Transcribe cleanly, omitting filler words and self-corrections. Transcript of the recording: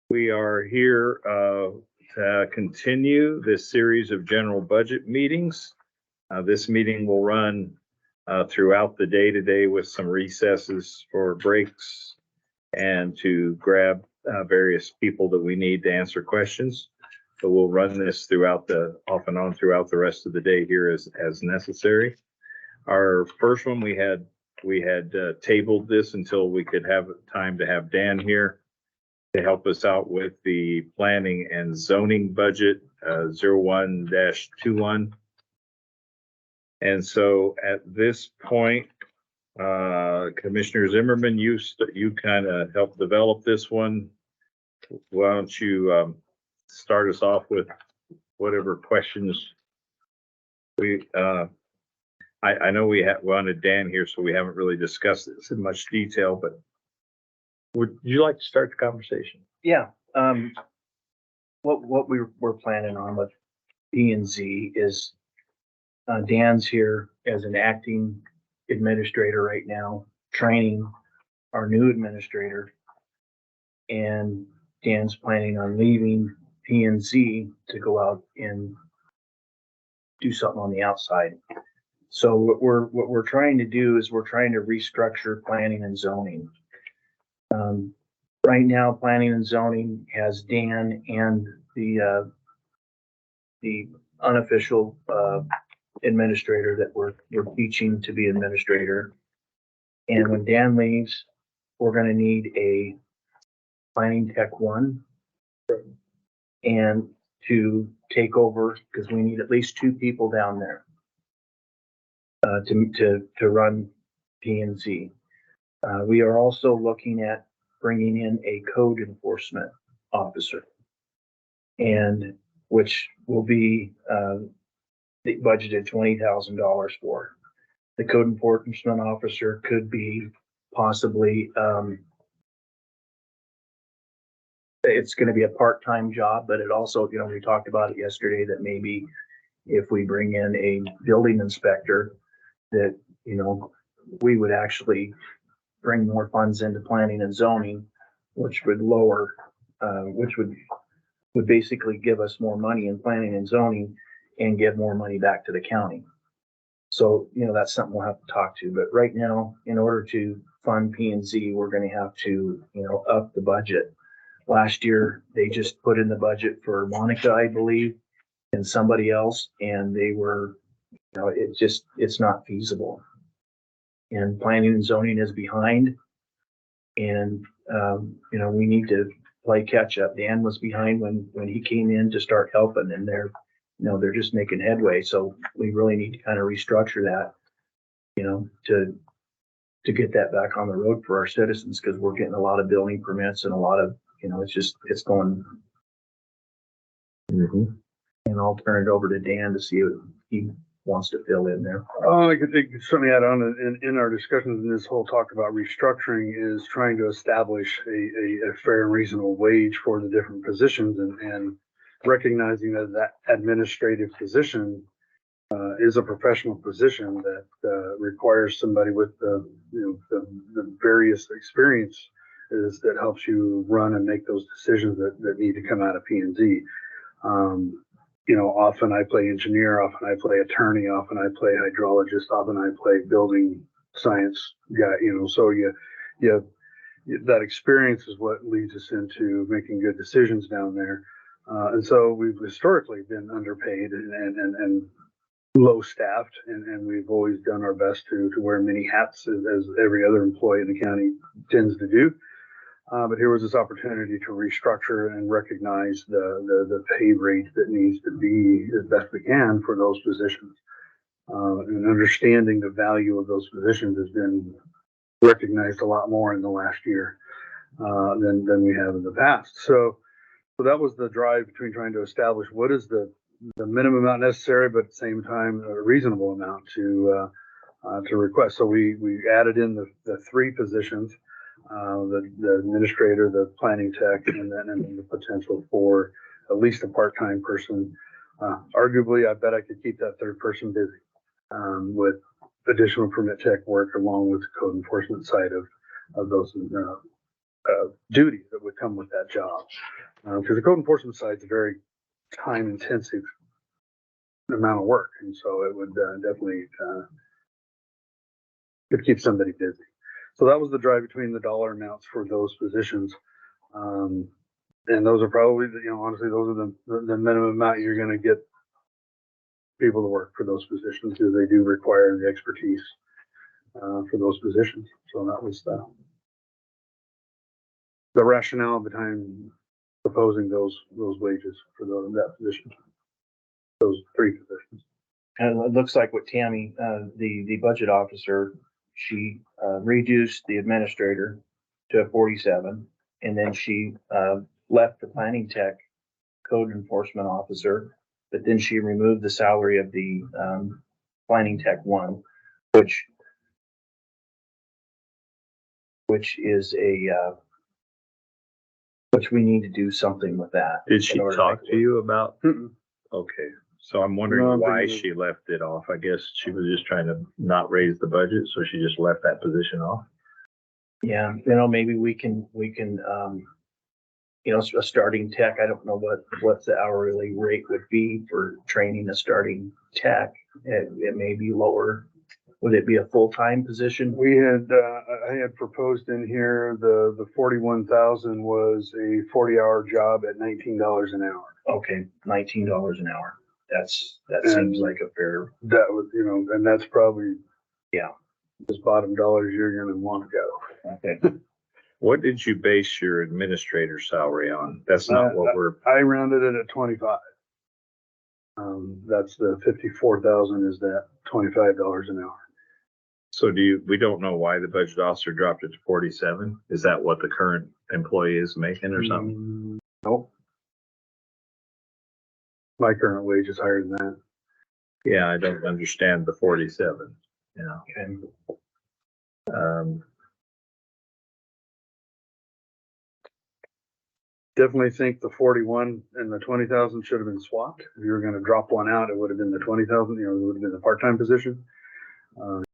We are here to continue this series of general budget meetings. This meeting will run throughout the day today with some recesses for breaks and to grab various people that we need to answer questions. So we'll run this off and on throughout the rest of the day here as necessary. Our first one, we had tabled this until we could have time to have Dan here to help us out with the planning and zoning budget 01-21. And so at this point, Commissioner Zimmerman, you kind of helped develop this one. Why don't you start us off with whatever questions I know we wanted Dan here, so we haven't really discussed this in much detail, but would you like to start the conversation? Yeah. What we're planning on with P&Z is Dan's here as an acting administrator right now, training our new administrator, and Dan's planning on leaving P&Z to go out and do something on the outside. So what we're trying to do is we're trying to restructure planning and zoning. Right now, planning and zoning has Dan and the unofficial administrator that we're teaching to be administrator. And when Dan leaves, we're going to need a planning tech 1 and to take over, because we need at least 2 people down there to run P&Z. We are also looking at bringing in a code enforcement officer, and which will be budgeted $20,000 for. The code enforcement officer could be possibly it's going to be a part-time job, but it also, we talked about it yesterday that maybe if we bring in a building inspector, that we would actually bring more funds into planning and zoning, which would lower, which would basically give us more money in planning and zoning and give more money back to the county. So, that's something we'll have to talk to. But right now, in order to fund P&Z, we're going to have to, up the budget. Last year, they just put in the budget for Monica, I believe, and somebody else, and they were, it's not feasible. And planning and zoning is behind, and we need to play catch up. Dan was behind when he came in to start helping, and they're just making headway. So we really need to kind of restructure that, to get that back on the road for our citizens, because we're getting a lot of building permits and a lot of, it's going. Mm-hmm. And I'll turn it over to Dan to see what he wants to fill in there. I could certainly add on in our discussions in this whole talk about restructuring is trying to establish a fair and reasonable wage for the different positions, and recognizing that administrative position is a professional position that requires somebody with the various experience that helps you run and make those decisions that need to come out of P&Z. Often I play engineer, often I play attorney, often I play hydrologist, often I play building science guy, so that experience is what leads us into making good decisions down there. And so we've historically been underpaid and low staffed, and we've always done our best to wear many hats as every other employee in the county tends to do. But here was this opportunity to restructure and recognize the pay rate that needs to be as best we can for those positions. And understanding the value of those positions has been recognized a lot more in the last year than we have in the past. So that was the drive between trying to establish what is the minimum amount necessary, but at the same time a reasonable amount to request. So we added in the 3 positions. The administrator, the planning tech, and then the potential for at least a part-time person. Arguably, I bet I could keep that 3rd person busy with additional permit tech work along with the code enforcement side of those duty that would come with that job. Because the code enforcement side is a very time intensive amount of work. And so it would definitely could keep somebody busy. So that was the drive between the dollar amounts for those positions. And those are probably, honestly, those are the minimum amount you're going to get people to work for those positions because they do require the expertise for those positions. So that was the rationale behind proposing those wages for that position, those 3 positions. And it looks like what Tammy, the budget officer, she reduced the administrator to a 47, and then she left the planning tech code enforcement officer, but then she removed the salary of the planning tech 1, which is which we need to do something with that. Did she talk to you about? Mm-mm. Okay, so I'm wondering No, I'm why thinking- she left it off. I guess she was just trying to not raise the budget, so she just left that position off. Yeah, maybe we can, a starting tech, I don't know what the hourly rate would be for training a starting tech. It may be lower. Would it be a full-time position? We had, I had proposed in here, the 41,000 was a 40-hour job at $19 an hour. Okay, $19 an hour. That And- seems like a fair, That was, and that's probably. Yeah. Those bottom dollars you're gonna want to go. okay. What did you base your administrator salary on? That's not what we're, I rounded it at 25. That's the 54,000 is that $25 an hour. so we don't know why the budget officer dropped it to 47? Is that what the current employee is making or something? Nope. My current wage is higher than that. Yeah, I don't understand the 47, Okay. Definitely think the 41 and the 20,000 should have been swapped. If you were gonna drop one out, it would have been the 20,000, it would have been the part-time position.